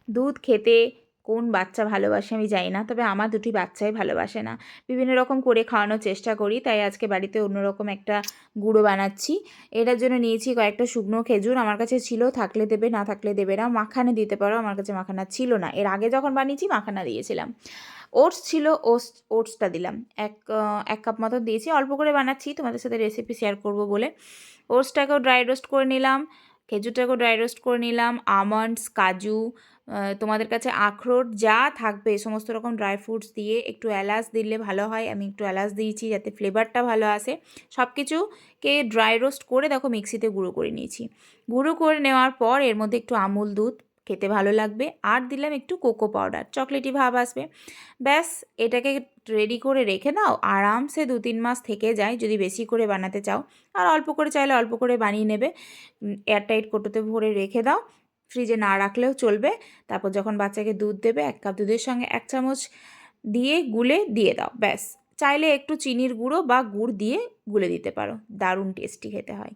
দুধ খেতে কোন বাচ্চা ভালোবাসে আমি জানি না, তবে আমার দুটি বাচ্চাই ভালোবাসে না। বিভিন্ন রকম করে খাওয়ানোর চেষ্টা করি, তাই আজকে বাড়িতে অন্যরকম একটা গুঁড়ো বানাচ্ছি। এটার জন্য নিয়েছি কয়েকটা শুকনো খেজুর, আমার কাছে ছিল, থাকলে দেবে না থাকলে দেবে না। মাখানে দিতে পারো, আমার কাছে মাখানা ছিল না, এর আগে যখন বানিয়েছি মাখানা দিয়েছিলাম। ওটস ছিল, ওটসটা দিলাম, এক কাপ মতো দিয়েছি, অল্প করে বানাচ্ছি তোমাদের সাথে রেসিপি শেয়ার করব বলে। ওটসটাকেও ড্রাই রোস্ট করে নিলাম, খেজুরটাকেও ড্রাই রোস্ট করে নিলাম, আমন্ডস, কাজু, তোমাদের কাছে আখরোট যা থাকবে সমস্ত রকম ড্রাই ফ্রুটস দিয়ে, একটু এলাচ দিলে ভালো হয়, আমি একটু এলাচ দিয়েছি যাতে ফ্লেভারটা ভালো আসে। সব কিছুকে ড্রাই রোস্ট করে দেখো মিক্সিতে গুঁড়ো করে নিয়েছি। গুঁড়ো করে নেওয়ার পর এর মধ্যে একটু আমুল দুধ, খেতে ভালো লাগবে, আর দিলাম একটু কোকো পাউডার, চকলেটি ভাব আসবে। ব্যাস, এটাকে রেডি করে রেখে দাও, আরামসে 2-3 মাস থেকে যায় যদি বেশি করে বানাতে চাও। আর অল্প করে চাইলে অল্প করে বানিয়ে নেবে, এয়ারটাইট কৌটোতে ভরে রেখে দাও, ফ্রিজে না রাখলেও চলবে। তারপর যখন বাচ্চাকে দুধ দেবে 1 কাপ দুধের সঙ্গে 1 চামচ দিয়ে গুলে দিয়ে দাও, ব্যাস। চাইলে একটু চিনির গুঁড়ো বা গুড় দিয়ে গুলে দিতে পারো, দারুণ টেস্টি খেতে হয়।